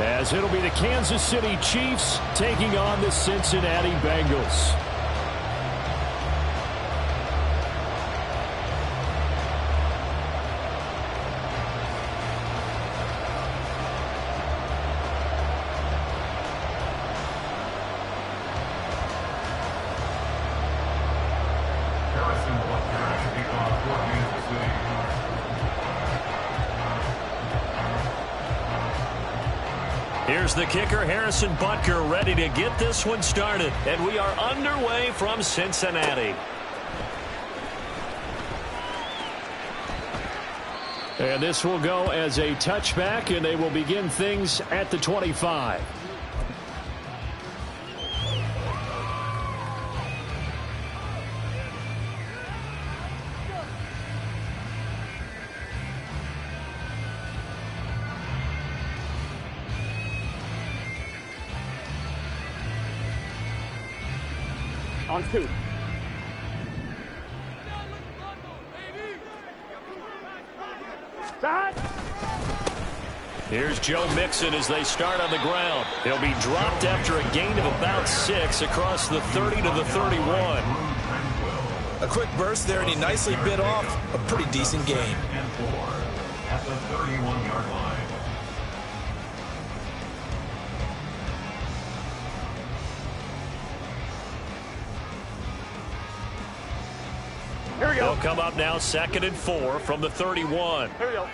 as it'll be the Kansas City Chiefs taking on the Cincinnati Bengals. Here's the kicker, Harrison Butker, ready to get this one started. And we are underway from Cincinnati. And this will go as a touchback, and they will begin things at the 25. On 2. Here's Joe Mixon as they start on the ground. He'll be dropped after a gain of about 6 across the 30 to the 31. A quick burst there, and he nicely bit off a pretty decent gain. And 4 at the 31-yard line. Here we go. They'll come up now 2nd and 4 from the 31. Here we go.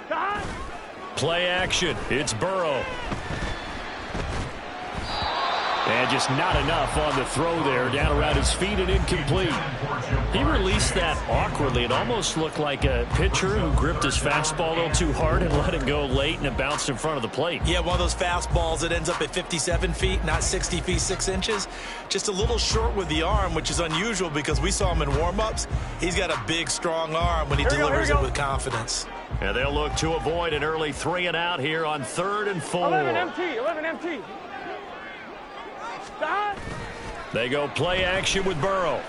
God. Play action. It's Burrow. And just not enough on the throw there, down around his feet and incomplete. He released that awkwardly. It almost looked like a pitcher who gripped his fastball a little too hard and let it go late, and it bounced in front of the plate. Yeah, one of those fastballs that ends up at 57 feet, not 60 feet 6 inches. Just a little short with the arm, which is unusual because we saw him in warm-ups. He's got a big, strong arm when he delivers it with confidence. And they'll look to avoid an early 3 and out here on 3rd and 4. 11 MT. 11 MT. God. They go play action with Burrow.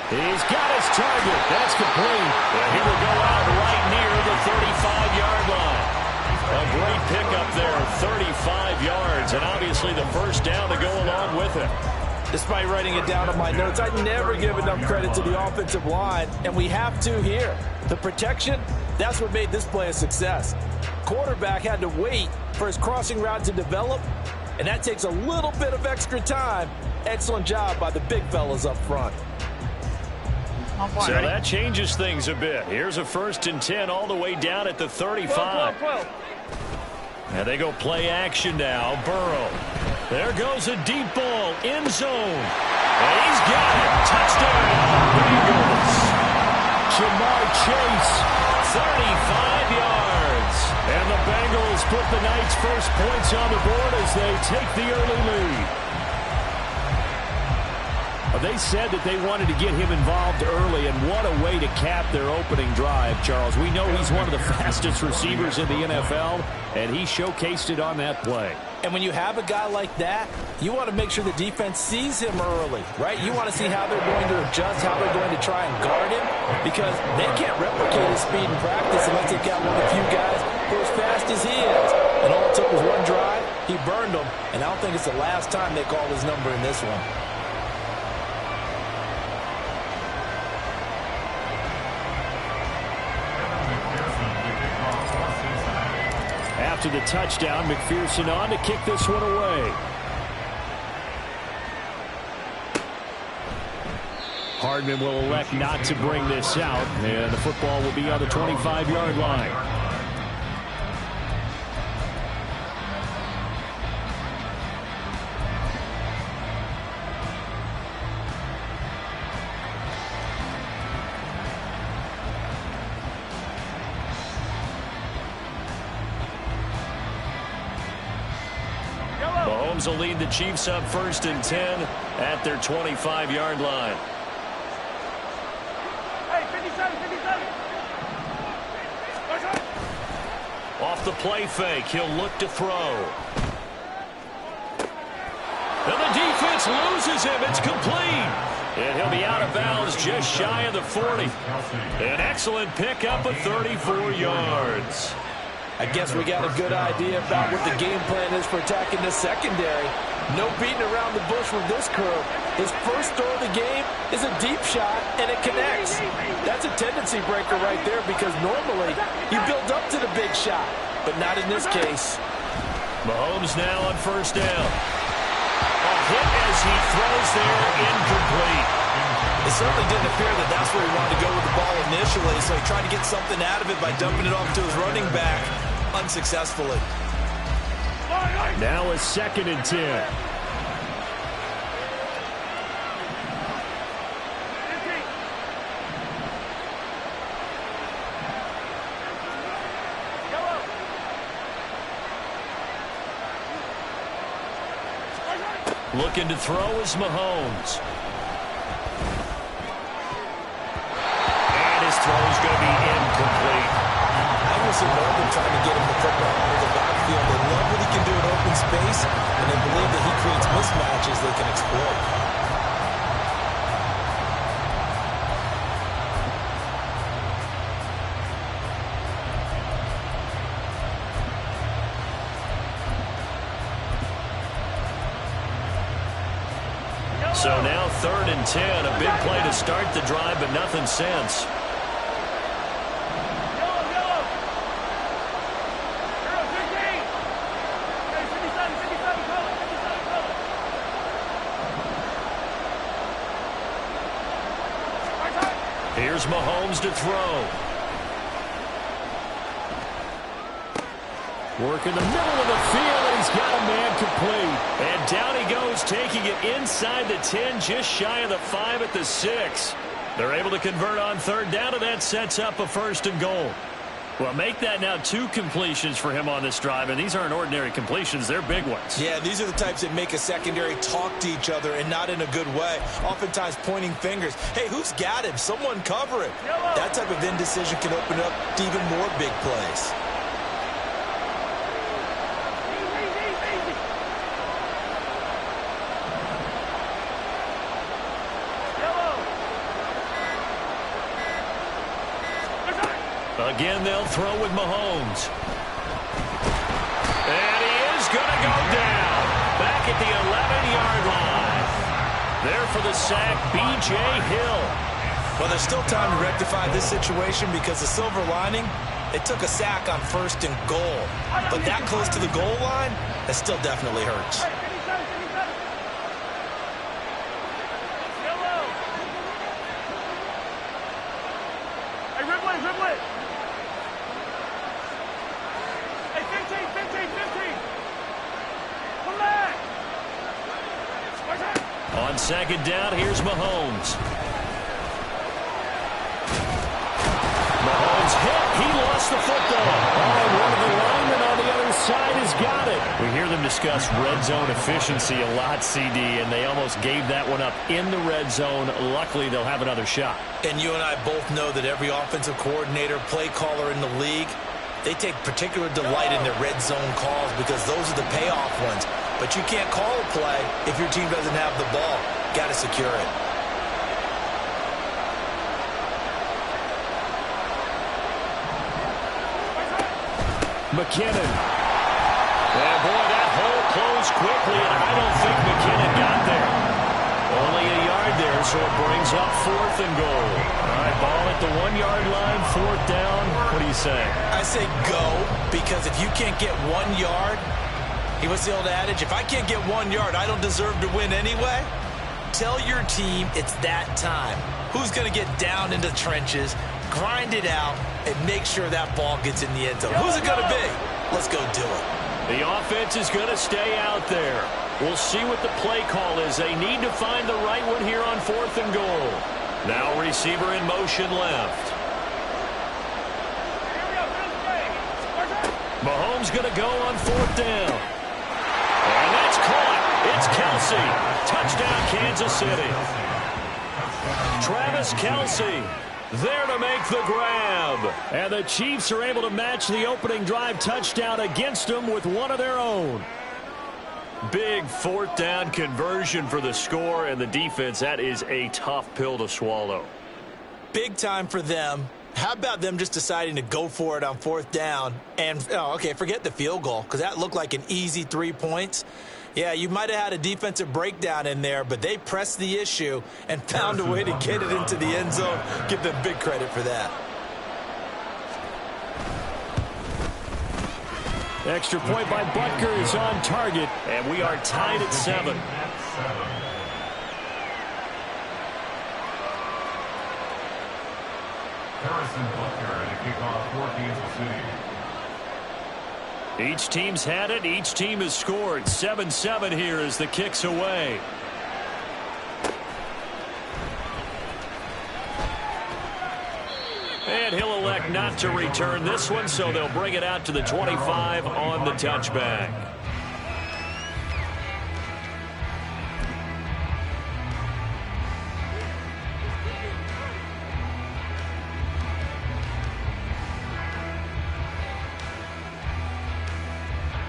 He's got his target. That's complete. And he will go out right near the 35-yard line. A great pickup there, 35 yards, and obviously the first down to go along with it. Despite writing it down on my notes, I never give enough credit to the offensive line, and we have to here. The protection, that's what made this play a success. Quarterback had to wait for his crossing route to develop, and that takes a little bit of extra time. Excellent job by the big fellas up front. So that changes things a bit. Here's a 1st and 10 all the way down at the 35. 12. And they go play action now. Burrow. There goes a deep ball. End zone. And he's got it. Touchdown. Bengals. Jamar Chase. 35 yards. And the Bengals put the Knights' first points on the board as they take the early lead. They said that they wanted to get him involved early, and what a way to cap their opening drive, Charles. We know he's one of the fastest receivers in the NFL, and he showcased it on that play. And when you have a guy like that, you want to make sure the defense sees him early, right? You want to see how they're going to adjust, how they're going to try and guard him, because they can't replicate his speed in practice unless they've got one of the few guys who are as fast as he is. And all it took was one drive. He burned them, and I don't think it's the last time they called his number in this one. After the touchdown, McPherson on to kick this one away. Hardman will elect not to bring this out, and the football will be on the 25-yard line. Mahomes will lead the Chiefs up 1st and 10 at their 25-yard line. Hey, 57, 57. Off the play fake, he'll look to throw. And the defense loses him. It's complete. And he'll be out of bounds just shy of the 40. An excellent pickup of 34 yards. I guess we got a good idea about what the game plan is for attacking this secondary. No beating around the bush with this crew. His first throw of the game is a deep shot, and it connects. That's a tendency breaker right there because normally you build up to the big shot, but not in this case. Mahomes now on first down. A hit as he throws there, incomplete. It certainly didn't appear that that's where he wanted to go with the ball initially, so he tried to get something out of it by dumping it off to his running back unsuccessfully. Now a 2nd and 10. Looking to throw is Mahomes. And his throw is going to be incomplete. I was in Northern trying to get him the football out of the backfield. They love what he can do in open space, and they believe that he creates mismatches they can exploit. So now 3rd and 10, a big play to start the drive, but nothing since. Here's Mahomes to throw. Work in the middle of the field, and he's got a man complete. And down he goes, taking it inside the 10, just shy of the 5 at the 6. They're able to convert on 3rd down, and that sets up a 1st and goal. Well, make that now 2 completions for him on this drive, and these aren't ordinary completions. They're big ones. Yeah, these are the types that make a secondary talk to each other and not in a good way. Oftentimes pointing fingers. Hey, who's got him? Someone cover it. That type of indecision can open up to even more big plays. Again, they'll throw with Mahomes. And he is going to go down. Back at the 11-yard line. There for the sack, B.J. Hill. Well, there's still time to rectify this situation because the silver lining, it took a sack on 1st and goal. But that close to the goal line, that still definitely hurts. On 2nd down, here's Mahomes. Mahomes hit. He lost the football. Oh, one of the linemen on the other side has got it. We hear them discuss red zone efficiency a lot, CD, and they almost gave that one up in the red zone. Luckily, they'll have another shot. And you and I both know that every offensive coordinator, play caller in the league, they take particular delight in their red zone calls because those are the payoff ones. But you can't call a play if your team doesn't have the ball. Got to secure it. McKinnon. And boy, that hole closed quickly, and I don't think McKinnon got there. Only a yard there, so it brings up 4th and goal. All right, ball at the 1-yard line, 4th down. What do you say? I say go, because if you can't get 1 yard, what's the old adage? If I can't get 1 yard, I don't deserve to win anyway. Tell your team it's that time. Who's going to get down into the trenches, grind it out, and make sure that ball gets in the end zone? Who's it going to be? Let's go do it. The offense is going to stay out there. We'll see what the play call is. They need to find the right one here on 4th and goal. Now receiver in motion left. Mahomes going to go on 4th down. And that's caught. It's Kelsey. Touchdown, Kansas City. Travis Kelsey there to make the grab. And the Chiefs are able to match the opening drive touchdown against them with one of their own. Big fourth down conversion for the score, and the defense, that is a tough pill to swallow. Big time for them. How about them just deciding to go for it on fourth down? And, okay, forget the field goal, because that looked like an easy 3 points. Yeah, you might have had a defensive breakdown in there, but they pressed the issue and found a way to get it into the end zone. Give them big credit for that. Extra point by Butker is on target, and we are tied at 7. Harrison Butker to kick off for Kansas City. Each team's had it. Each team has scored. 7-7 here as the kick's away. And he'll elect not to return this one, so they'll bring it out to the 25 on the touchback.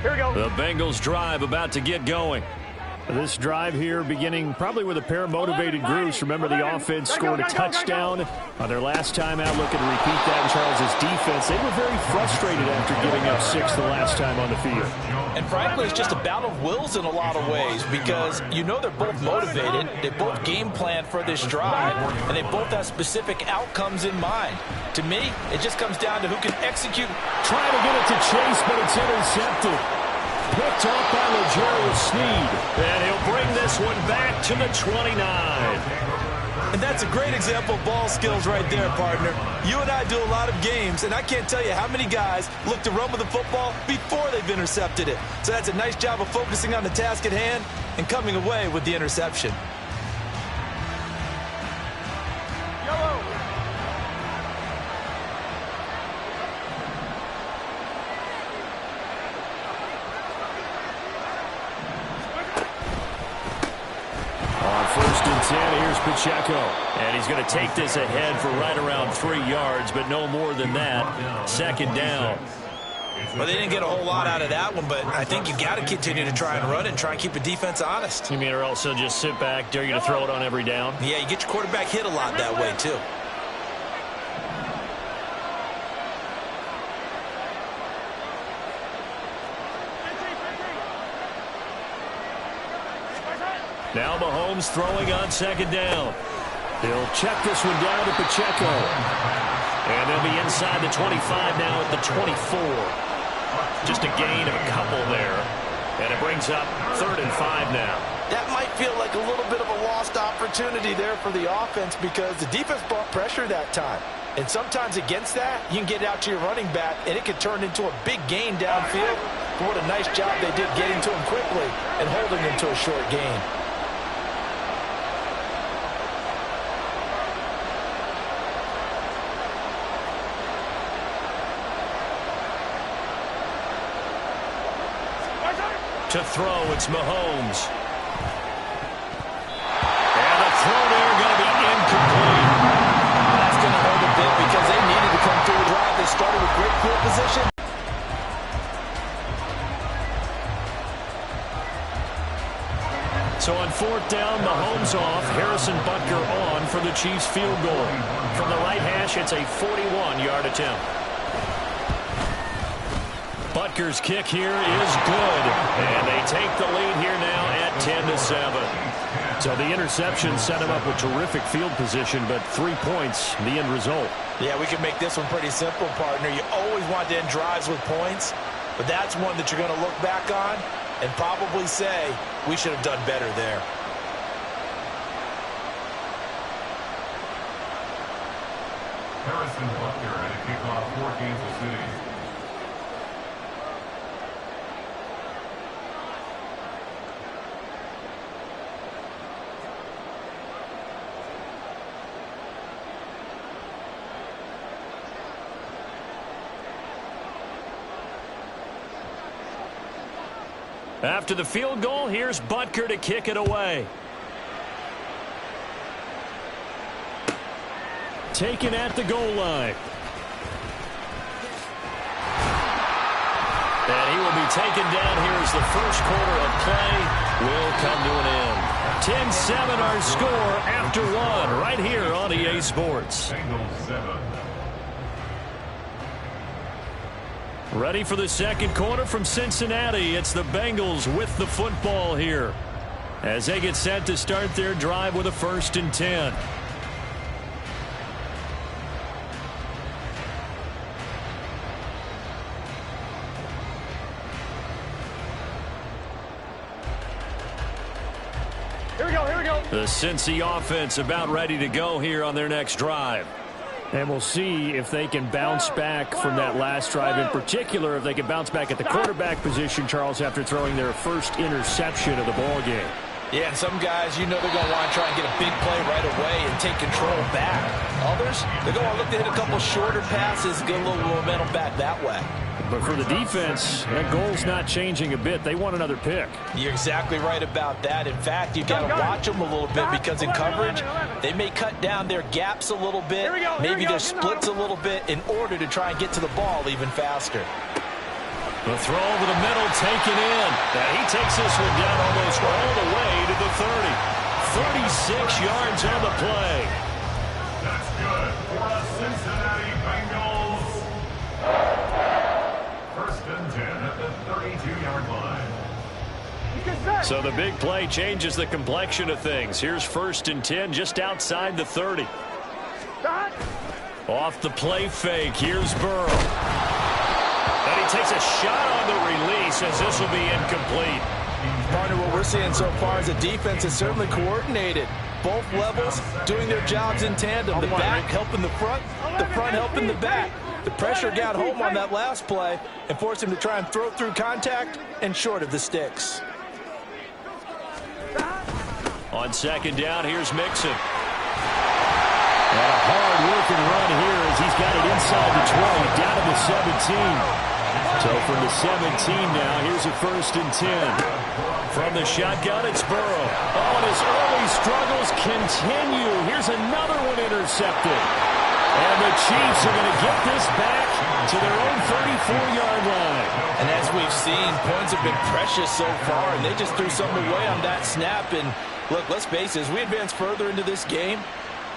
Here we go. The Bengals drive about to get going. This drive here beginning probably with a pair of motivated groups. Remember, the offense scored a touchdown on their last time out. Looking to repeat that in Charles's defense. They were very frustrated after giving up 6 the last time on the field. And frankly, it's just a battle of wills in a lot of ways because you know they're both motivated. They both game plan for this drive, and they both have specific outcomes in mind. To me, it just comes down to who can execute. Trying to get it to Chase, but it's intercepted. Picked off by L'Jarius Sneed. And he'll bring this one back to the 29. And that's a great example of ball skills right there, partner. You and I do a lot of games, and I can't tell you how many guys look to run with the football before they've intercepted it. So that's a nice job of focusing on the task at hand and coming away with the interception. Here's Pacheco. And he's going to take this ahead for right around 3 yards, but no more than that. Second down. Well, they didn't get a whole lot out of that one, but I think you got to continue to try and run and try and keep the defense honest. You mean or else they'll just sit back, dare you to throw it on every down? Yeah, you get your quarterback hit a lot that way, too. Now Mahomes throwing on second down. He'll check this one down to Pacheco. And they'll be inside the 25 now at the 24. Just a gain of a couple there. And it brings up 3rd and 5 now. That might feel like a little bit of a lost opportunity there for the offense because the defense brought pressure that time. And sometimes against that, you can get out to your running back, and it could turn into a big gain downfield. But what a nice job they did getting to him quickly and holding him to a short gain. To throw, it's Mahomes. And the throw there going to be incomplete. That's going to hurt a bit because they needed to come through the drive. They started with great field position. So on 4th down, Mahomes off, Harrison Butker on for the Chiefs field goal. From the right hash, it's a 41-yard attempt. Butker's kick here is good, and they take the lead here now at 10-7. So the interception set him up with terrific field position, but 3 points, the end result. Yeah, we can make this one pretty simple, partner. You always want to end drives with points, but that's one that you're going to look back on and probably say, we should have done better there. Harrison Butker to kick off for Kansas City. After the field goal, here's Butker to kick it away. Taken at the goal line. And he will be taken down here as the first quarter of play will come to an end. 10-7 our score after one right here on EA Sports. Bengals 7. Ready for the second quarter from Cincinnati. It's the Bengals with the football here as they get set to start their drive with a 1st and 10. Here we go, here we go. The Cincy offense about ready to go here on their next drive. And we'll see if they can bounce back from that last drive. In particular, if they can bounce back at the quarterback position, Charles, after throwing their first interception of the ball game. Yeah, and some guys, you know they're going to want to try and get a big play right away and take control back. Others, they're going to look to hit a couple shorter passes, get a little momentum back that way. But for the defense, that goal's not changing a bit. They want another pick. You're exactly right about that. In fact, you've got to watch them a little bit because in coverage, they may cut down their gaps a little bit, maybe their splits a little bit in order to try and get to the ball even faster. The throw over the middle taken in. And he takes this one down almost all the way to the 30. 36 yards on the play. That's good for the Cincinnati Bengals. 1st and 10 at the 32-yard line. So the big play changes the complexion of things. Here's 1st and 10 just outside the 30. Off the play fake. Here's Burrow. And he takes a shot on the release as this will be incomplete. Partner, what we're seeing so far is the defense is certainly coordinated. Both levels doing their jobs in tandem. The back helping the front helping the back. The pressure got home on that last play and forced him to try and throw through contact and short of the sticks. On 2nd down, here's Mixon. And a hard-working run here as he's got it inside the 20, down to the 17. So from the 17 now, here's a 1st and 10. From the shotgun, it's Burrow. Oh, and his early struggles continue. Here's another one intercepted. And the Chiefs are going to get this back to their own 34-yard line. And as we've seen, points have been precious so far, and they just threw something away on that snap. And look, let's face it, as we advance further into this game,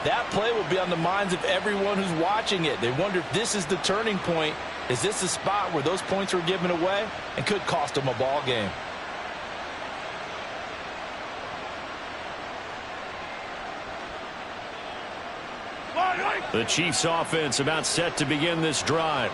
that play will be on the minds of everyone who's watching it. They wonder if this is the turning point. Is this the spot where those points were given away and could cost them a ball game? The Chiefs offense about set to begin this drive.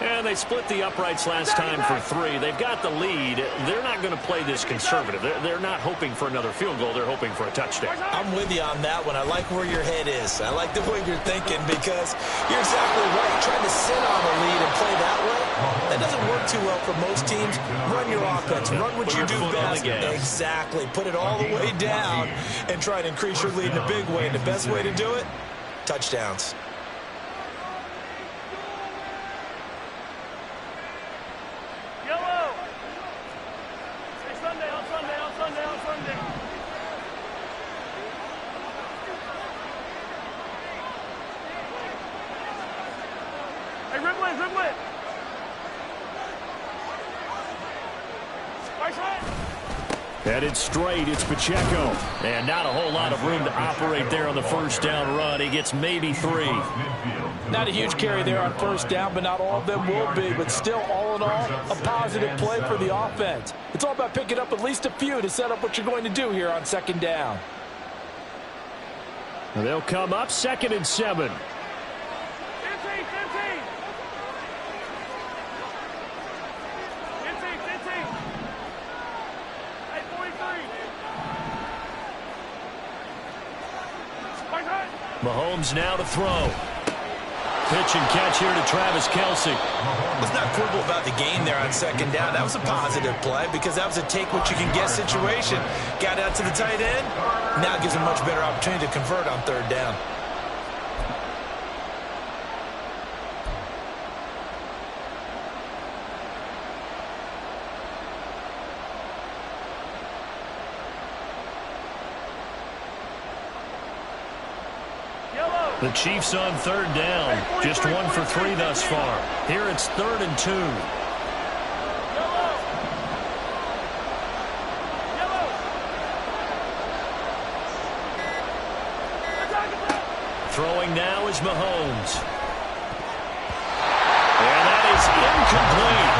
And they split the uprights last time for 3. They've got the lead. They're not going to play this conservative. They're not hoping for another field goal. They're hoping for a touchdown. I'm with you on that one. I like where your head is. I like the way you're thinking because you're exactly right. Trying to sit on a lead and play that way, that doesn't work too well for most teams. Run your offense. Run what you do best. Exactly. Put it all the way down and try to increase your lead in a big way. And the best way to do it, touchdowns. Headed straight, it's Pacheco. And not a whole lot of room to operate there on the 1st down run. He gets maybe 3. Not a huge carry there on 1st down, but not all of them will be. But still, all in all, a positive play for the offense. It's all about picking up at least a few to set up what you're going to do here on 2nd down. They'll come up 2nd and 7. Mahomes now to throw. Pitch and catch here to Travis Kelce. Let's not quibble about the game there on 2nd down. That was a positive play because that was a take-what-you-can-get situation. Got out to the tight end. Now gives him a much better opportunity to convert on 3rd down. The Chiefs on 3rd down. Just 1 for 3 thus far. Here it's 3rd and 2. Throwing now is Mahomes. And that is incomplete.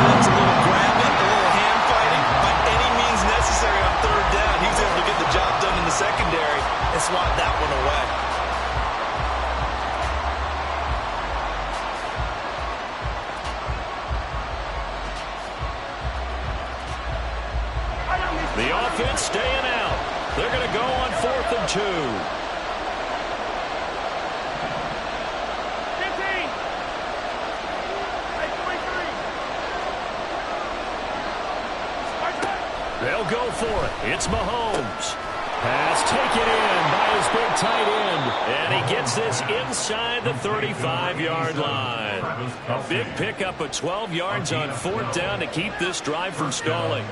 That's a little grabbing, a little hand fighting. By any means necessary on third down, he was able to get the job done in the secondary and swat that one away. The offense staying out. They're going to go on 4th and 2. 15. They'll go for it. It's Mahomes. Pass taken in by his big tight end. And he gets this inside the 35-yard line. A big pickup of 12 yards on 4th down to keep this drive from stalling.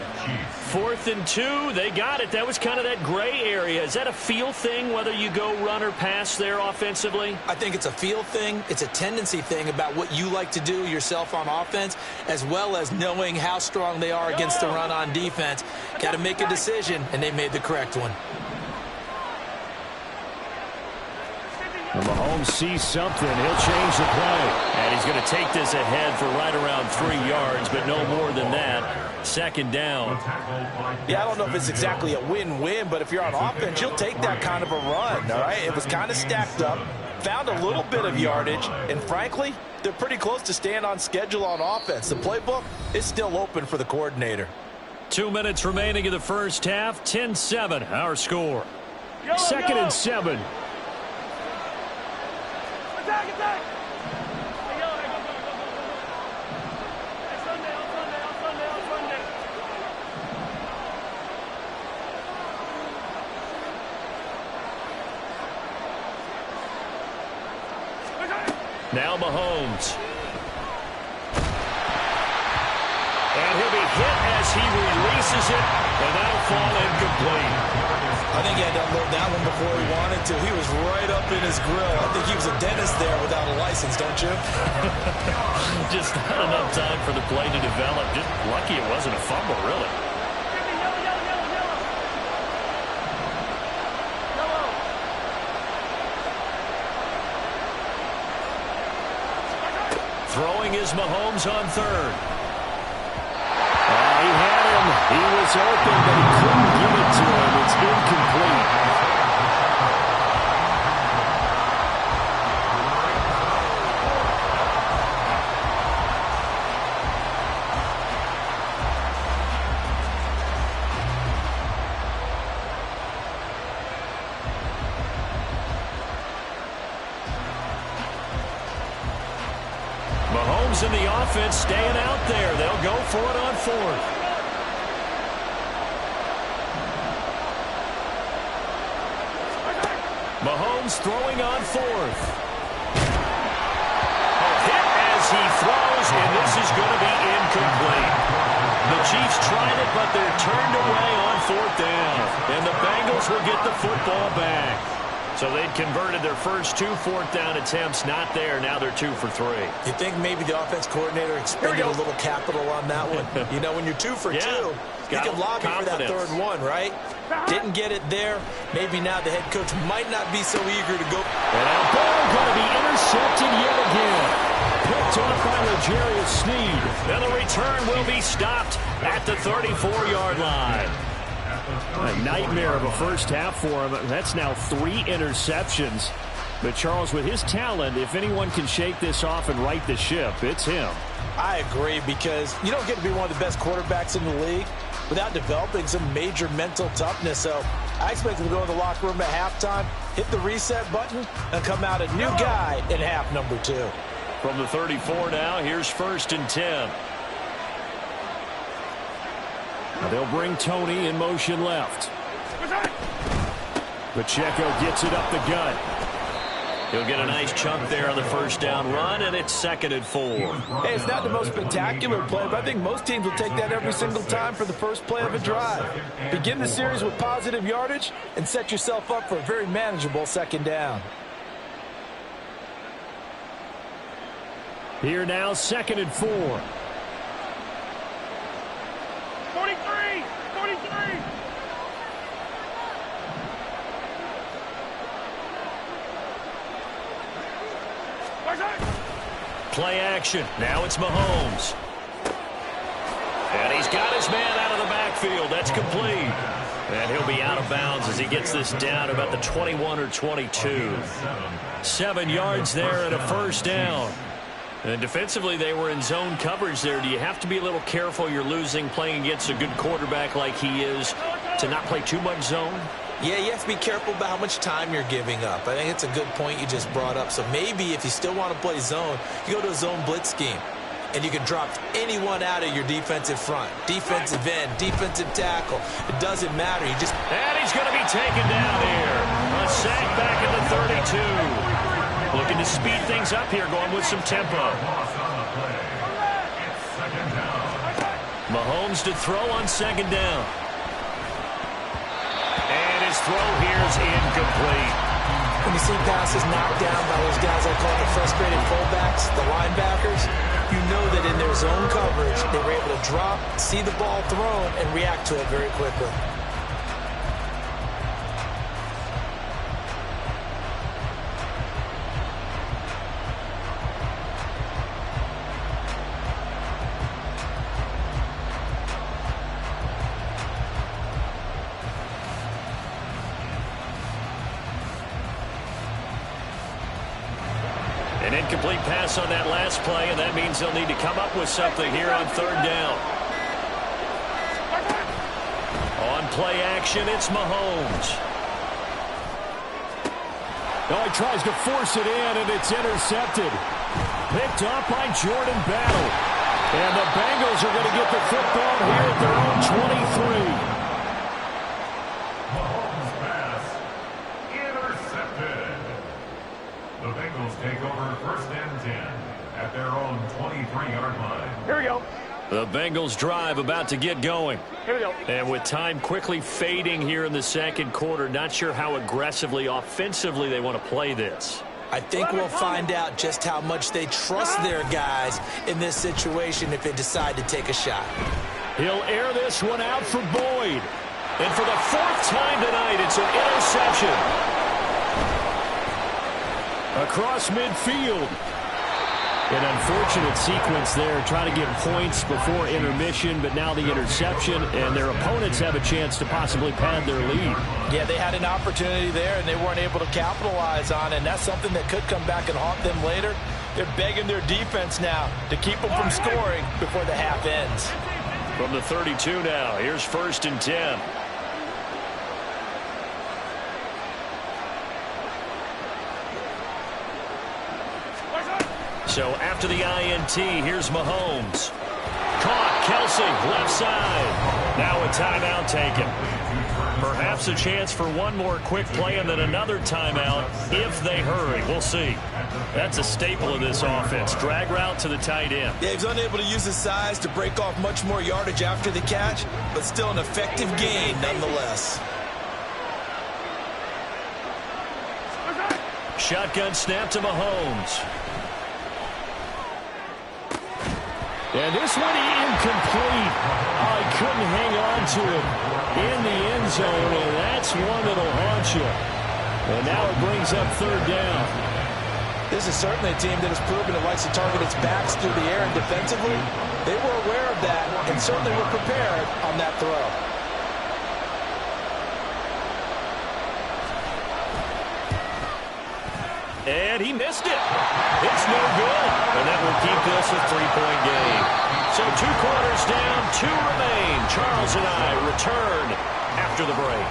4th and 2, they got it. That was kind of that gray area. Is that a feel thing, whether you go run or pass there offensively? I think it's a feel thing. It's a tendency thing about what you like to do yourself on offense, as well as knowing how strong they are against the run on defense. Got to make a decision, and they made the correct one. When Mahomes sees something, he'll change the play. And he's going to take this ahead for right around 3 yards, but no more than that. 2nd down. Yeah, I don't know if it's exactly a win-win, but if you're on offense, you'll take that kind of a run, all right? It was kind of stacked up, found a little bit of yardage, and frankly, they're pretty close to staying on schedule on offense. The playbook is still open for the coordinator. 2 minutes remaining in the first half. 10-7, our score. 2nd and 7. Attack, attack! Hey, go, hey, go, go, go, go, go. Hey, Sunday, on Sunday, on Sunday, on Sunday. Now Mahomes. And he'll be hit as he releases it, and that'll fall incomplete. I think he had to unload that one before he wanted to. He was right up in his grill. I think he was a dentist there without a license, don't you? Just not enough time for the play to develop. Just lucky it wasn't a fumble, really. Yellow, yellow, yellow, yellow. Yellow. Throwing is Mahomes on 3rd. He had him. He was open, but he couldn't get it to him. It's incomplete. Mahomes and the offense staying out there. They'll go for it on 4th. Mahomes throwing on 4th. Hit as he throws, and this is going to be incomplete. The Chiefs tried it, but they're turned away on 4th down. And the Bengals will get the football back. So they'd converted their first 2 4th down attempts. Not there. Now they're 2 for 3. You think maybe the offense coordinator expended a little capital on that one? You know, when you're 2 for 2, you can lobby for that 3rd one, right? Didn't get it there. Maybe now the head coach might not be so eager to go. And that ball going to be intercepted yet again. Picked off by L'Jarius Sneed. And the return will be stopped at the 34-yard line. A nightmare of a first half for him. That's now 3 interceptions. But Charles, with his talent, if anyone can shake this off and right the ship, it's him. I agree, because you don't get to be one of the best quarterbacks in the league without developing some major mental toughness. So I expect him to go in the locker room at halftime, hit the reset button, and come out a new guy in half number 2. From the 34 now, here's 1st and 10. They'll bring Tony in motion left. Pacheco gets it up the gut. He'll get a nice chunk there on the first down run, and it's 2nd and 4. Hey, it's not the most spectacular play, but I think most teams will take that every single time for the first play of a drive. Begin the series with positive yardage and set yourself up for a very manageable 2nd down. Here now, 2nd and 4. 43! 43! play action. Now it's Mahomes. And he's got his man out of the backfield. That's complete. And he'll be out of bounds as he gets this down about the 21 or 22. 7 yards there and a first down. And defensively, they were in zone coverage there. Do you have to be a little careful you're losing playing against a good quarterback like he is to not play too much zone? Yeah, you have to be careful about how much time you're giving up. I think it's a good point you just brought up. So maybe if you still want to play zone, you go to a zone blitz scheme. And you can drop anyone out of your defensive front. Defensive end, defensive tackle. It doesn't matter. You just... And he's going to be taken down here. A sack back at the 32. Looking to speed things up here, going with some tempo. Mahomes to throw on second down. And his throw here is incomplete. When you see passes knocked down by those guys I call the frustrated fullbacks, the linebackers, you know that in their zone coverage, they were able to drop, see the ball thrown, and react to it very quickly. An incomplete pass on that last play, and that means they'll need to come up with something here on third down. On play action, it's Mahomes. Oh, he tries to force it in, and it's intercepted. Picked up by Jordan Battle. And the Bengals are going to get the football here at their own 23. Mahomes' pass intercepted. The Bengals take over first and 10 at their own 23-yard line. Here we go. The Bengals drive about to get going. Here we go. And with time quickly fading here in the second quarter, not sure how aggressively, offensively they want to play this. I think we'll find out just how much they trust their guys in this situation if they decide to take a shot. He'll air this one out for Boyd. And for the 4th time tonight, it's an interception. Across midfield. An unfortunate sequence there, trying to get points before intermission, but now the interception, and their opponents have a chance to possibly pad their lead. Yeah, they had an opportunity there, and they weren't able to capitalize on it, and that's something that could come back and haunt them later. They're begging their defense now to keep them from scoring before the half ends. From the 32 now, here's 1st and 10. So after the INT, here's Mahomes. Caught, Kelsey, left side. Now a timeout taken. Perhaps a chance for one more quick play and then another timeout if they hurry. We'll see. That's a staple of this offense. Drag route to the tight end. Yeah, he's unable to use his size to break off much more yardage after the catch, but still an effective gain nonetheless. Shotgun snap to Mahomes. And this one incomplete. Oh, he couldn't hang on to it in the end zone, and that's one that'll haunt you. And now it brings up third down. This is certainly a team that has proven it likes to target its backs through the air, and defensively, they were aware of that and certainly were prepared on that throw. And he missed it. It's no good. And that will keep this a 3-point game. So 2 quarters down, 2 remain. Charles and I return after the break.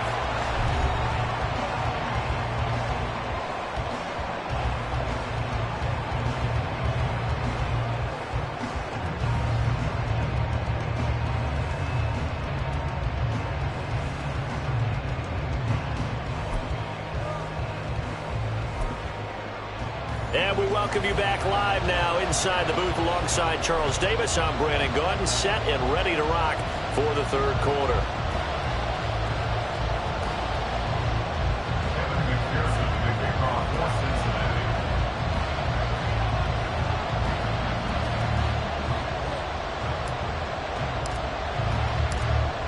And we welcome you back live now inside the booth alongside Charles Davis. I'm Brandon Gaudin, set and ready to rock for the third quarter.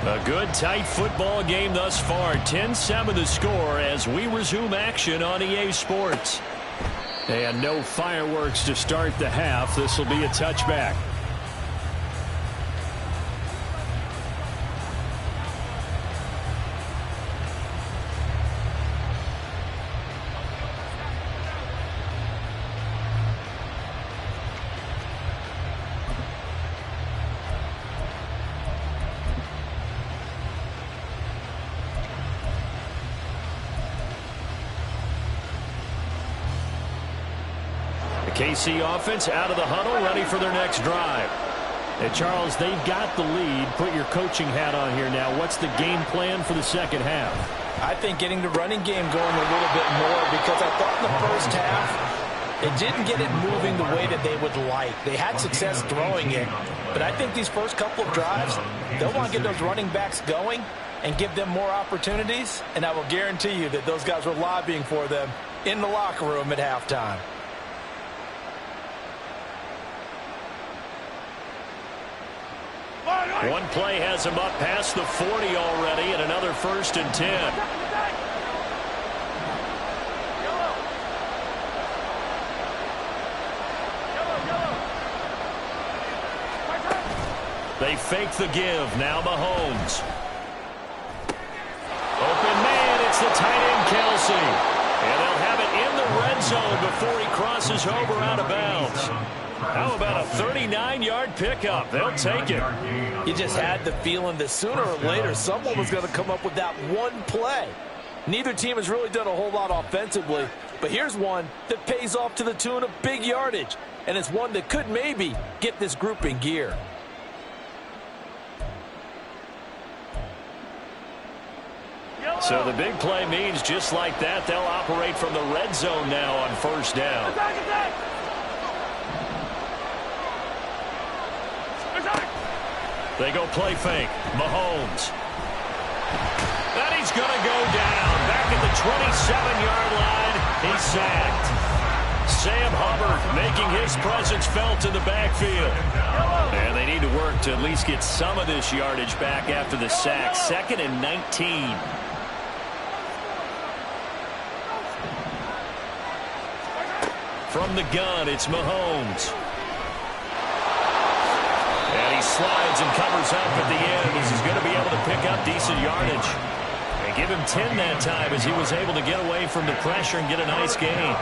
A good, tight football game thus far. 10-7 the score as we resume action on EA Sports. And no fireworks to start the half. This will be a touchback. KC offense out of the huddle, ready for their next drive. And Charles, they've got the lead. Put your coaching hat on here now. What's the game plan for the second half? I think getting the running game going a little bit more, because I thought in the first half it didn't get it moving the way that they would like. They had success throwing it, but I think these first couple of drives, they'll want to get those running backs going and give them more opportunities, and I will guarantee you that those guys were lobbying for them in the locker room at halftime. One play has him up past the 40 already, and another 1st and 10. They fake the give. Now Mahomes. Open man, it's the tight end Kelsey. And they'll have it in the red zone before he crosses over out of bounds. How about a 39-yard pickup? They'll take it. You just had the feeling that sooner or later someone was going to come up with that one play. Neither team has really done a whole lot offensively, but here's one that pays off to the tune of big yardage, and it's one that could maybe get this group in gear. So the big play means just like that, they'll operate from the red zone now on 1st down. They go play fake. Mahomes. And he's going to go down. Back at the 27-yard line. He's sacked. Sam Hubbard making his presence felt in the backfield. And they need to work to at least get some of this yardage back after the sack. 2nd and 19. From the gun, it's Mahomes. And he slides and covers up at the end as he's going to be able to pick up decent yardage. And give him 10 that time as he was able to get away from the pressure and get a nice gain.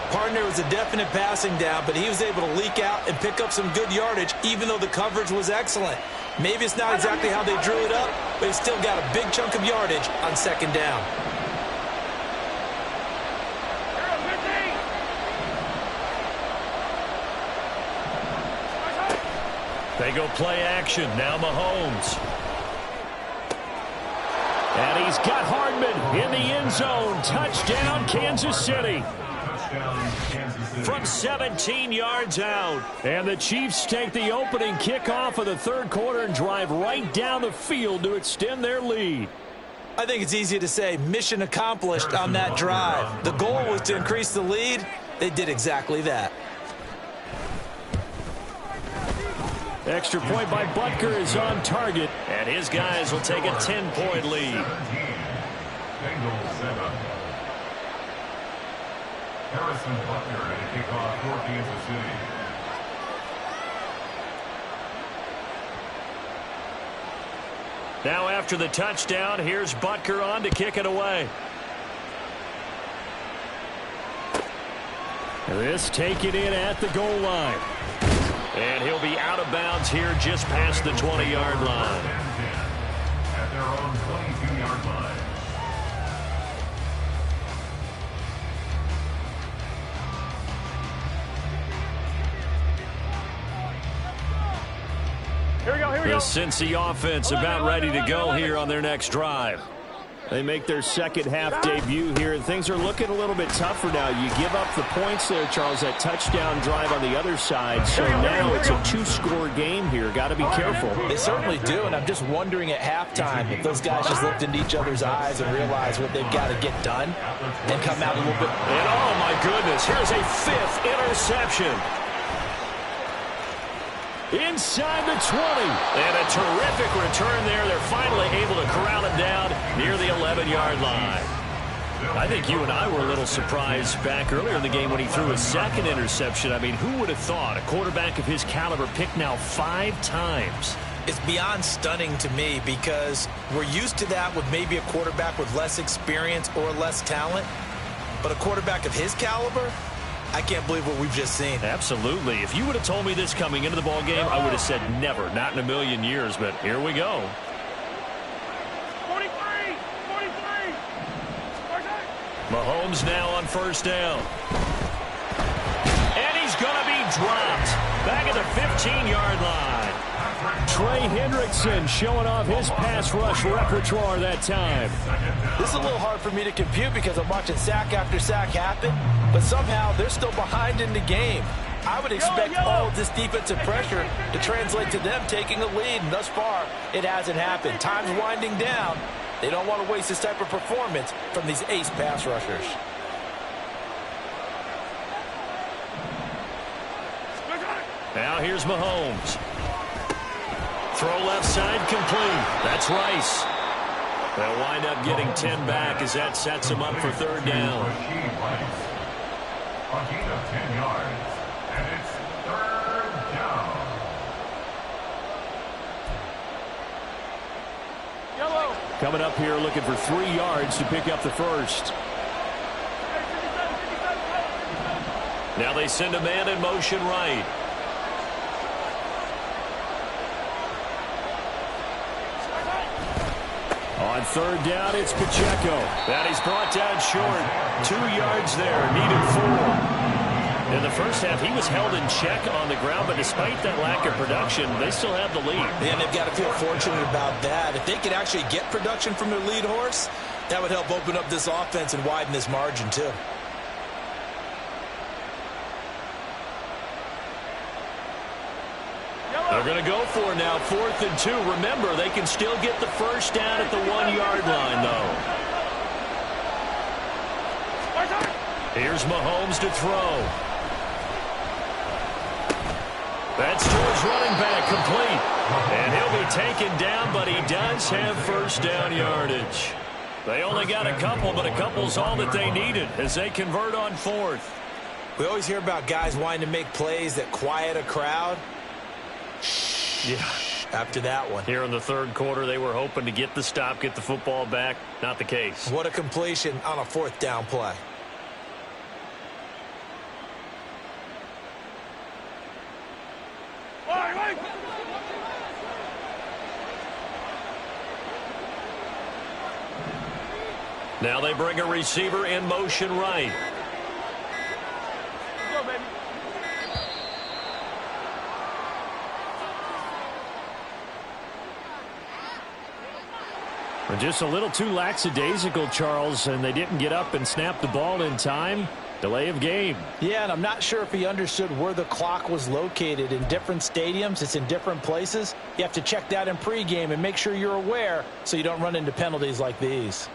Partner was a definite passing down, but he was able to leak out and pick up some good yardage, even though the coverage was excellent. Maybe it's not exactly how they drew it up, but he's still got a big chunk of yardage on 2nd down. They go play action. Now Mahomes. And he's got Hardman in the end zone. Touchdown, Kansas City. From 17 yards out. And the Chiefs take the opening kickoff of the 3rd quarter and drive right down the field to extend their lead. I think it's easy to say mission accomplished on that drive. The goal was to increase the lead. They did exactly that. Extra point by Butker is on target. And his guys will take a 10-point lead. Bengals 7. Harrison Butker at a kickoff for Kansas City. Now after the touchdown, here's Butker on to kick it away. This taken in at the goal line. And he'll be out of bounds here just past the 20-yard line. At their own 22-yard line. Here we go, here we The go. Cincy offense about ready to go here on their next drive. They make their second half debut here, and things are looking a little bit tougher now. You give up the points there, Charles, that touchdown drive on the other side. So now it's a 2-score game here. Got to be careful. They certainly do, and I'm just wondering at halftime if those guys just looked into each other's eyes and realized what they've got to get done and come out a little bit. And oh my goodness, here's a 5th interception. Inside the 20. And a terrific return there. They're finally able to corral him down near the 11-yard line. I think you and I were a little surprised back earlier in the game when he threw his second interception. I mean, who would have thought a quarterback of his caliber picked now 5 times? It's beyond stunning to me because we're used to that with maybe a quarterback with less experience or less talent. But a quarterback of his caliber, I can't believe what we've just seen. Absolutely. If you would have told me this coming into the ball game, I would have said never, not in a million years. But here we go. 43. Mahomes now on first down. And he's going to be dropped back at the 15-yard line. Trey Hendrickson showing off his pass rush repertoire that time. This is a little hard for me to compute because I'm watching sack after sack happen, but somehow they're still behind in the game. I would expect all of this defensive pressure to translate to them taking a lead, and thus far, it hasn't happened. Time's winding down. They don't want to waste this type of performance from these ace pass rushers. Now here's Mahomes. Throw left side complete. That's Rice. They'll wind up getting 10 back as that sets them up for third down. A gain of 10 yards, and it's third down. Yellow. Coming up here looking for 3 yards to pick up the first. Now they send a man in motion right. On third down, it's Pacheco. That he's brought down short. 2 yards there, needed 4. In the first half, he was held in check on the ground, but despite that lack of production, they still have the lead. And they've got to feel fortunate about that. If they could actually get production from their lead horse, that would help open up this offense and widen this margin too. They're going to go for it now, 4th and 2. Remember, they can still get the first down at the 1-yard line, though. Here's Mahomes to throw. That's to his running back, complete. And he'll be taken down, but he does have first down yardage. They only got a couple, but a couple's all that they needed as they convert on 4th. We always hear about guys wanting to make plays that quiet a crowd. Yeah. After that one. Here in the third quarter, they were hoping to get the stop, get the football back. Not the case. What a completion on a 4th down play. Now they bring a receiver in motion right. Go, baby. Just a little too lackadaisical, Charles, and they didn't get up and snap the ball in time. Delay of game. Yeah, and I'm not sure if he understood where the clock was located. In different stadiums, it's in different places. You have to check that in pregame and make sure you're aware so you don't run into penalties like these.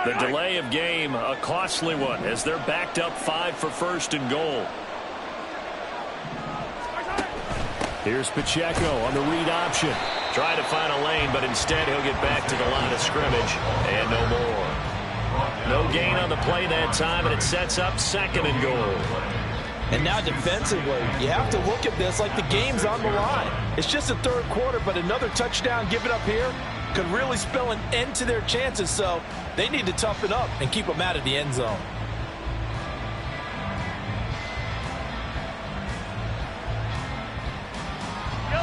The delay of game, a costly one, as they're backed up 5 for first and goal. Here's Pacheco on the read option. Try to find a lane, but instead he'll get back to the line of scrimmage, and no more. No gain on the play that time, and it sets up 2nd and goal. And now defensively, you have to look at this like the game's on the line. It's just the third quarter, but another touchdown given up here could really spell an end to their chances, so they need to toughen up and keep them out of the end zone.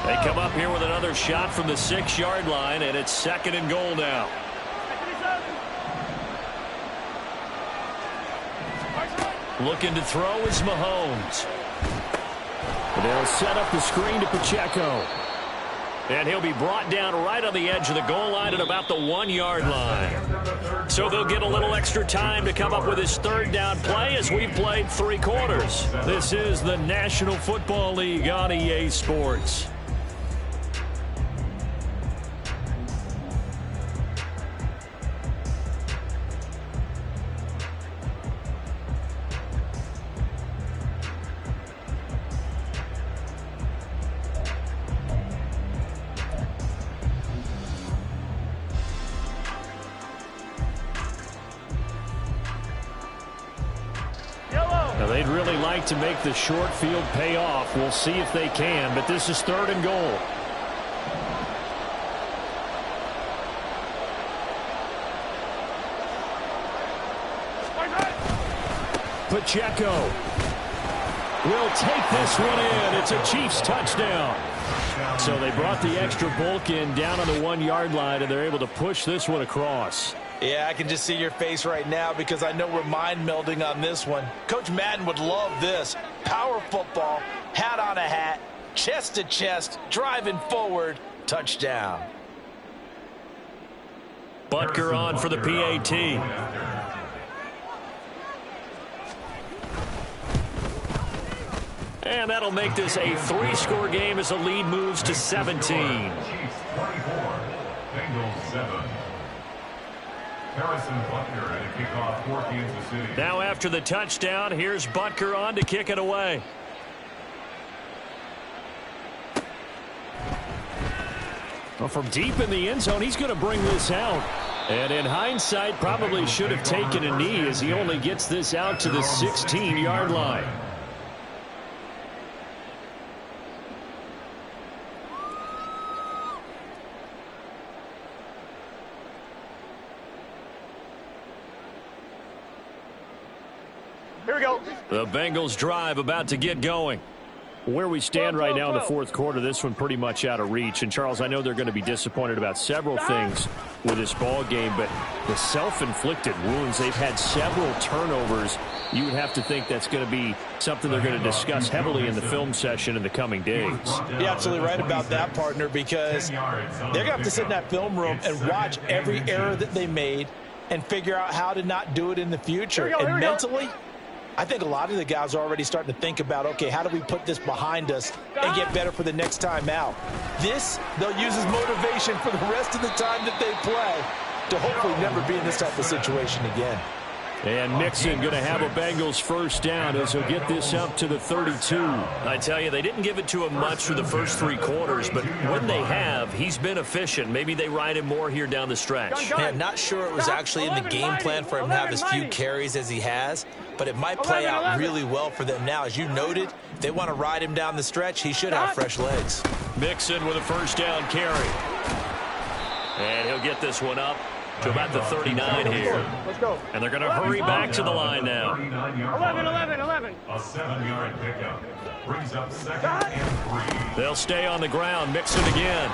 They come up here with another shot from the 6-yard line, and it's 2nd and goal now. Looking to throw is Mahomes. They'll set up the screen to Pacheco. And he'll be brought down right on the edge of the goal line at about the 1-yard line. So they'll get a little extra time to come up with his third down play as we've played 3 quarters. This is the National Football League on EA Sports. they'd really like to make the short field pay off. We'll see if they can, but this is 3rd and goal. Pacheco will take this one in. It's a Chiefs touchdown. So they brought the extra bulk in down on the 1-yard line, and they're able to push this one across. Yeah, I can just see your face right now because I know we're mind melding on this one. Coach Madden would love this. Power football, hat on a hat, chest to chest, driving forward, touchdown. Butker on for the PAT. And that'll make this a 3-score game as the lead moves to 17. Chiefs 24, Bengals 7. Harrison Butker at a kickoff for Kansas City. Now after the touchdown, here's Butker on to kick it away. Well, from deep in the end zone, he's going to bring this out. And in hindsight, probably should have taken a knee as he only gets this out to the 16-yard line. Here we go. The Bengals drive about to get going. Where we stand right now in the 4th quarter, this one pretty much out of reach. And, Charles, I know they're going to be disappointed about several things with this ball game, but the self-inflicted wounds, they've had several turnovers. You would have to think that's going to be something they're going to discuss heavily in the film session in the coming days. You're absolutely right about that, partner, because they're going to have to sit in that film room and watch every error that they made and figure out how to not do it in the future. And mentally, I think a lot of the guys are already starting to think about, okay, how do we put this behind us and get better for the next time out? This, they'll use as motivation for the rest of the time that they play to hopefully never be in this type of situation again. And Mixon going to have a Bengals first down as he'll get this up to the 32. I tell you, they didn't give it to him much for the first 3 quarters, but when they have, he's been efficient. Maybe they ride him more here down the stretch. Man, not sure it was actually in the game plan for him to have as few carries as he has, but it might play out really well for them now. As you noted, if they want to ride him down the stretch, he should have fresh legs. Mixon with a first down carry. And he'll get this one up to about the 39 here. Let's go. And they're going to hurry back to the line now. 11. A 7-yard pickup. Brings up 2nd and 3. They'll stay on the ground. Mixon again.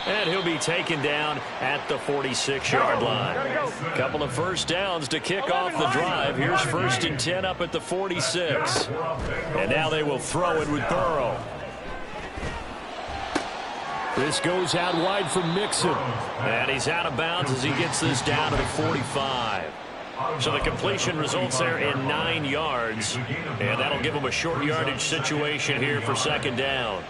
And he'll be taken down at the 46-yard line. Couple of first downs to kick off the drive. Here's 1st and 10 up at the 46. And now they will throw it with Burrow. This goes out wide for Mixon. And he's out of bounds as he gets this down to the 45. So the completion results there in 9 yards. And that'll give him a short yardage situation here for 2nd down.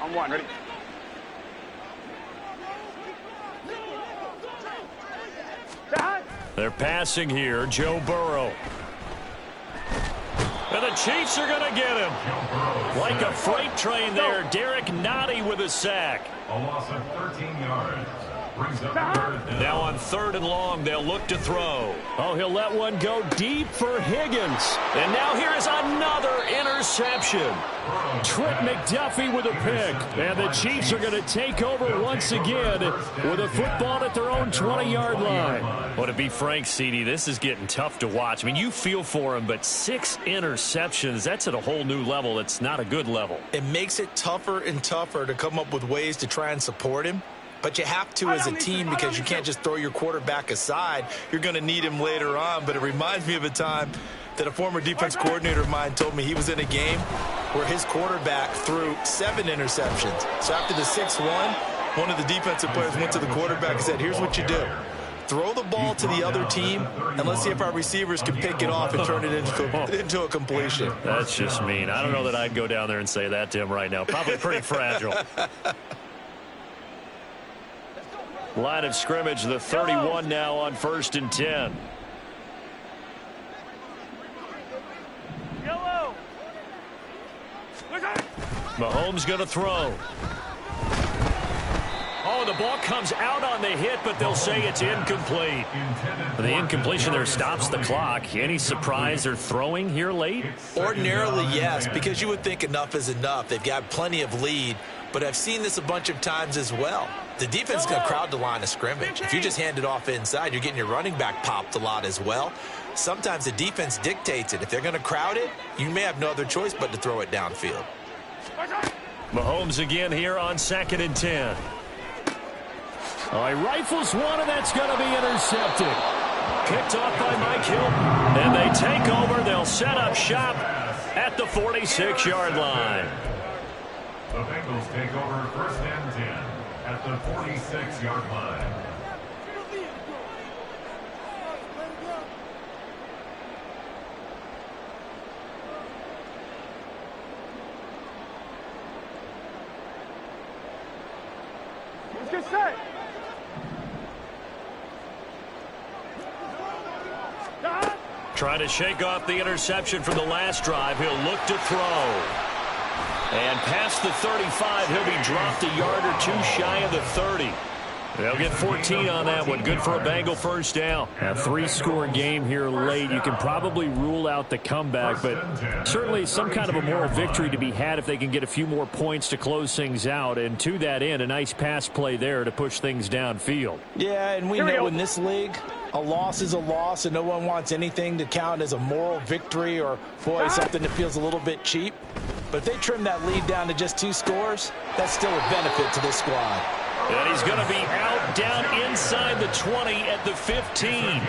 On 1, ready? They're passing here, Joe Burrow. And the Chiefs are going to get him. Like a freight train there, Derek Nottie with a sack. A loss of 13 yards. Brings up 3rd down. Now on 3rd and long, they'll look to throw. Oh, he'll let one go deep for Higgins. And now here is another interception. Trent McDuffie with a pick. And the Chiefs are going to take over once again with a football at their own 20-yard line. Well, to be frank, CD, this is getting tough to watch. I mean, you feel for him, but 6 interceptions, that's at a whole new level. It's not a good level. It makes it tougher and tougher to come up with ways to try and support him. But you have to as a team because you can't just throw your quarterback aside. You're going to need him later on. But it reminds me of a time that a former defense coordinator of mine told me he was in a game where his quarterback threw 7 interceptions. So after the 6-1, one of the defensive players went to the quarterback and said, here's what you do. Throw the ball to the other team, and let's see if our receivers can pick it off and turn it into a completion. That's just mean. I don't know that I'd go down there and say that to him right now. Probably pretty fragile. Line of scrimmage, the 31 now on 1st and 10. Yellow. Mahomes going to throw. Oh, and the ball comes out on the hit, but they'll say it's incomplete. The incompletion there stops the clock. Any surprise they're throwing here late? Ordinarily, yes, because you would think enough is enough. They've got plenty of lead, but I've seen this a bunch of times as well. The defense is going to crowd the line of scrimmage. If you just hand it off inside, you're getting your running back popped a lot as well. Sometimes the defense dictates it. If they're going to crowd it, you may have no other choice but to throw it downfield. Mahomes again here on 2nd and 10. He rifles one, and that's going to be intercepted. Picked off by Mike Hilton. And they take over. They'll set up shop at the 46-yard line. The Bengals take over 1st and 10 at the 46-yard line. Let's get set. Trying to shake off the interception from the last drive. He'll look to throw. And past the 35, he'll be dropped a yard or two shy of the 30. They'll get 14 on that one. Good for a Bengal first down. A 3-score game here late. You can probably rule out the comeback, but certainly some kind of a moral victory to be had if they can get a few more points to close things out. And to that end, a nice pass play there to push things downfield. Yeah, and we know in this league, a loss is a loss, and no one wants anything to count as a moral victory or, boy, something that feels a little bit cheap. But if they trim that lead down to just 2 scores, that's still a benefit to this squad. And he's going to be out down inside the 20 at the 15.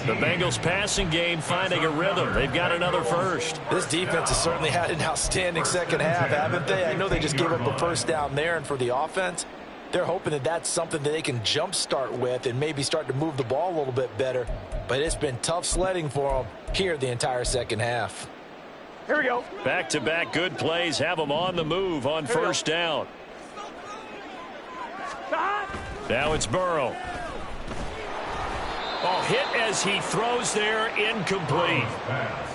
The Bengals passing game finding a rhythm. They've got another first. This defense has certainly had an outstanding second half, haven't they? I know they just gave up a first down there, and for the offense, they're hoping that that's something that they can jumpstart with and maybe start to move the ball a little bit better. But it's been tough sledding for them here the entire second half. Here we go. Back-to-back good plays have them on the move on first down. Now it's Burrow. Hit as he throws there, incomplete.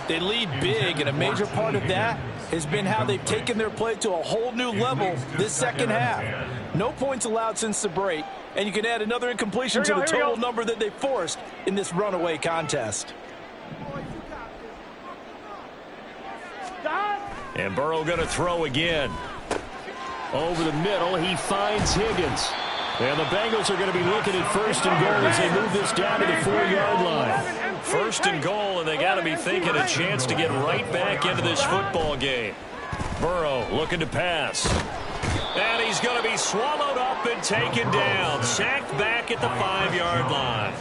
They lead big, and a major part of that has been how they've taken their play to a whole new level this second half. No points allowed since the break, and you can add another incompletion to the total number that they forced in this runaway contest. And Burrow going to throw again. Over the middle, he finds Higgins. And the Bengals are going to be looking at 1st and goal as they move this down to the 4-yard line. 1st and goal, and they got to be thinking a chance to get right back into this football game. Burrow looking to pass. And he's going to be swallowed up and taken down. Sacked back at the 5-yard line.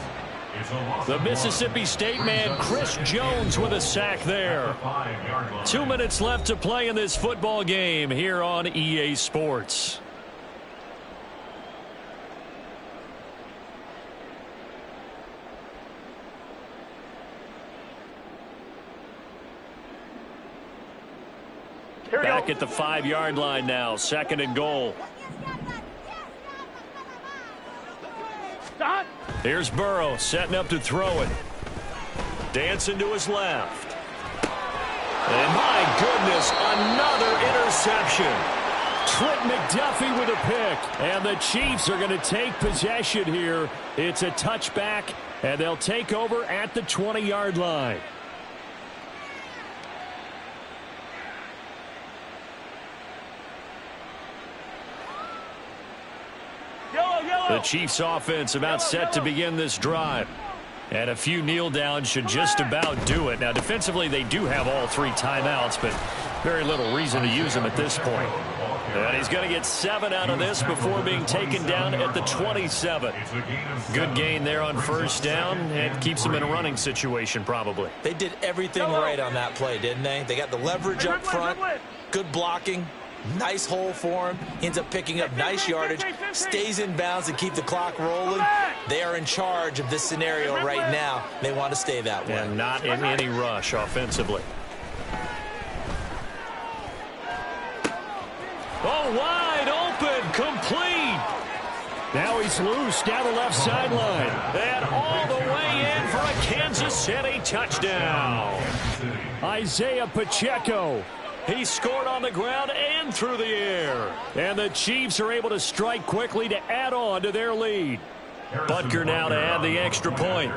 The Mississippi State man, Chris Jones, with a sack there. 2 minutes left to play in this football game here on EA Sports. Back at the 5-yard line now, 2nd and goal. Here's Burrow setting up to throw it. Dancing to his left. And my goodness, another interception. Trent McDuffie with a pick. And the Chiefs are going to take possession here. It's a touchback, and they'll take over at the 20-yard line. The Chiefs offense about set to begin this drive. And a few kneel downs should just about do it. Now, defensively, they do have all 3 timeouts, but very little reason to use them at this point. And he's going to get 7 out of this before being taken down at the 27. Good gain there on first down, and keeps them in a running situation probably. They did everything right on that play, didn't they? They got the leverage up front, good blocking. Nice hole for him. Ends up picking up nice yardage. Stays in bounds and keep the clock rolling. They are in charge of this scenario right now. They want to stay that way. And not in any rush offensively. Wide open. Complete. Now he's loose down the left sideline. And all the way in for a Kansas City touchdown. Isaiah Pacheco He scored on the ground and through the air. And the Chiefs are able to strike quickly to add on to their lead. Butker now to add the extra point.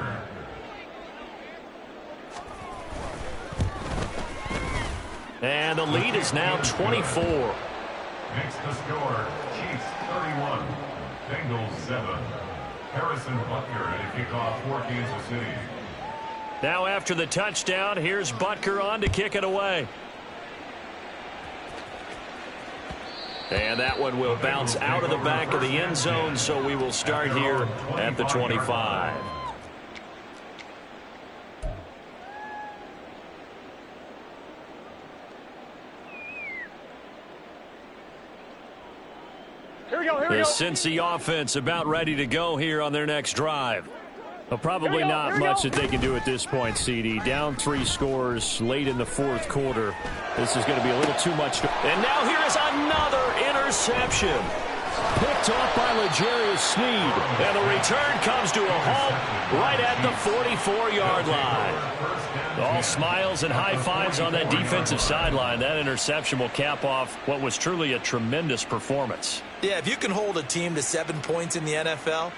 And the lead is now 24. Makes the score, Chiefs 31, Bengals 7. Harrison Butker at a kickoff for Kansas City. Now after the touchdown, here's Butker on to kick it away. And that one will bounce out of the back of the end zone, so we will start here at the 25. The Cincy offense about ready to go here on their next drive. Well, probably not much that they can do at this point, CD. Down 3 scores late in the fourth quarter. This is going to be a little too much. And now here is another interception. Picked off by L'Jarius Sneed. And the return comes to a halt right at the 44-yard line. All smiles and high fives on that defensive sideline. That interception will cap off what was truly a tremendous performance. Yeah, if you can hold a team to 7 points in the NFL,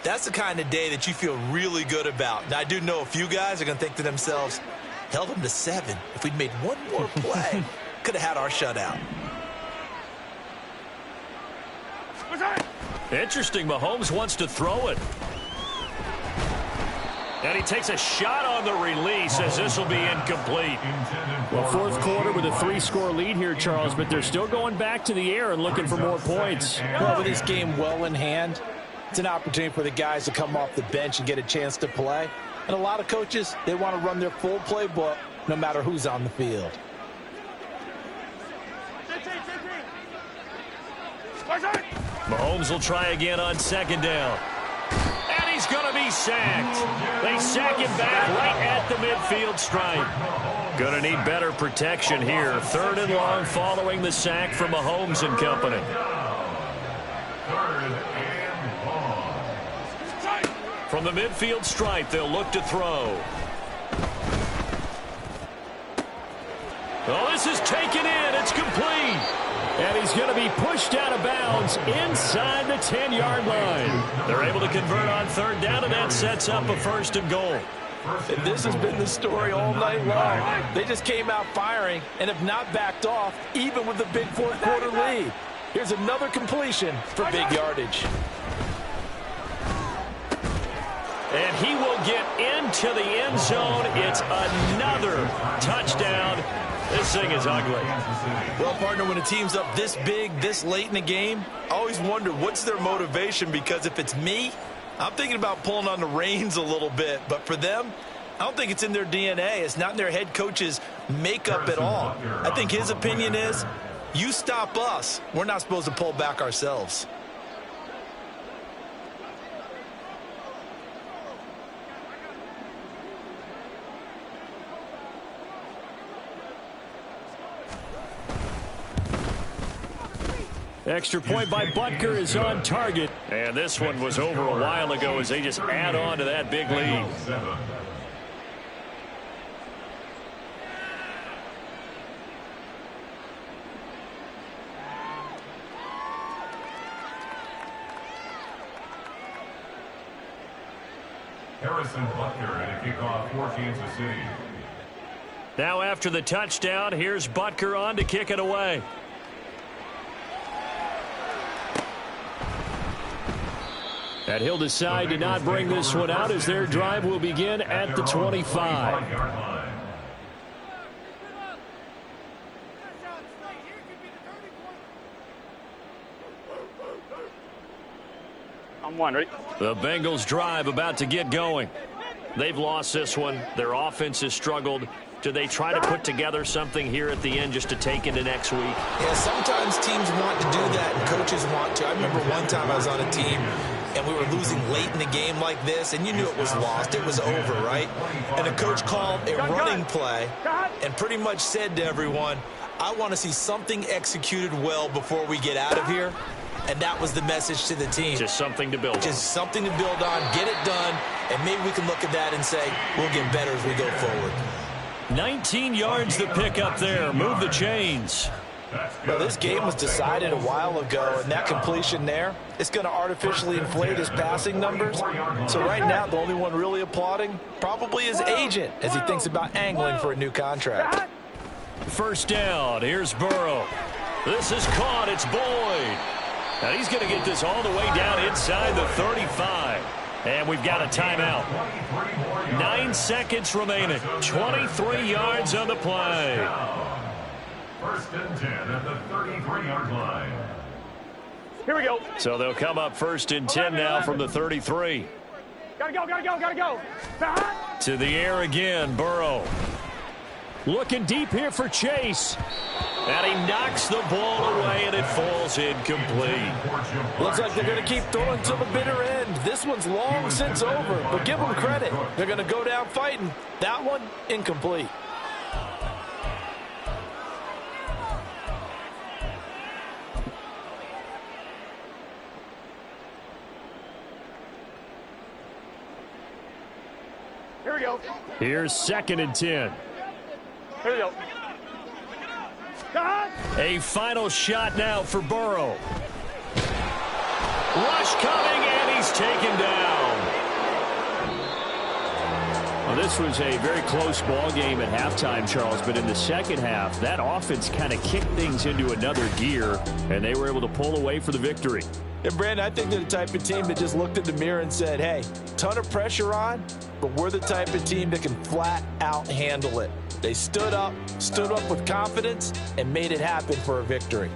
that's the kind of day that you feel really good about. Now, I do know a few guys are going to think to themselves, held them to 7. If we'd made one more play, could have had our shutout. Interesting. Mahomes wants to throw it. And he takes a shot on the release as this will be incomplete. Well, fourth quarter with a 3-score lead here, Charles, but they're still going back to the air and looking for more points. Well, with this game well in hand, it's an opportunity for the guys to come off the bench and get a chance to play. And a lot of coaches, they want to run their full playbook no matter who's on the field. Mahomes will try again on second down. And he's going to be sacked. They sack him back right at the midfield stripe. Going to need better protection here. 3rd and long following the sack from Mahomes and company. 3rd and long. From the midfield stripe, they'll look to throw. Oh, this is taken in. It's complete. And he's going to be pushed out of bounds inside the 10-yard line. They're able to convert on 3rd down, and that sets up a 1st and goal. And this has been the story all night long. They just came out firing and have not backed off, even with the big fourth quarter lead. Here's another completion for big yardage. And he will get into the end zone. It's another touchdown. This thing is ugly. Well, partner, when a team's up this big, this late in the game, I always wonder what's their motivation, because if it's me, I'm thinking about pulling on the reins a little bit. But for them, I don't think it's in their DNA. It's not in their head coach's makeup at all. I think his opinion is, you stop us, we're not supposed to pull back ourselves. Extra point by Butker is on target. And this one was over a while ago as they just add on to that big lead. Harrison Butker at a kickoff for Kansas City. Now after the touchdown, here's Butker on to kick it away. And he'll decide to not bring this one out as their drive will begin at the 25. I'm one, ready? The Bengals drive about to get going. They've lost this one. Their offense has struggled. Do they try to put together something here at the end just to take into next week? Yeah, sometimes teams want to do that and coaches want to. I remember one time I was on a team and we were losing late in the game like this, and you knew it was lost. It was over, right? And a coach called a running play and pretty much said to everyone, I want to see something executed well before we get out of here. And that was the message to the team. Just something to build on. Just something to build on, get it done, and maybe we can look at that and say, we'll get better as we go forward. 19 yards to pick up there. Move the chains. Well, this game was decided a while ago, and that completion there, it's going to artificially inflate his passing numbers. So right now, the only one really applauding probably his agent as he thinks about angling for a new contract. First down. Here's Burrow. This is caught. It's Boyd. Now he's going to get this all the way down inside the 35. And we've got a timeout. 9 seconds remaining. 23 yards on the play. First and 10 at the 33-yard line. Here we go. So they'll come up first and 10 now from the 33. Gotta go, gotta go, gotta go. To the air again, Burrow. Looking deep here for Chase. And he knocks the ball away, and it falls incomplete. Looks like they're going to keep throwing to the bitter end. This one's long since over, but give them credit. They're going to go down fighting. That one, incomplete. Here we go. Here's second and 10. Here we go. A final shot now for Burrow. Rush coming, and he's taken down. Well, this was a very close ball game at halftime, Charles, but in the second half, that offense kind of kicked things into another gear, and they were able to pull away for the victory. And, Brandon, I think they're the type of team that just looked in the mirror and said, hey, ton of pressure on, but we're the type of team that can flat out handle it. They stood up with confidence, and made it happen for a victory.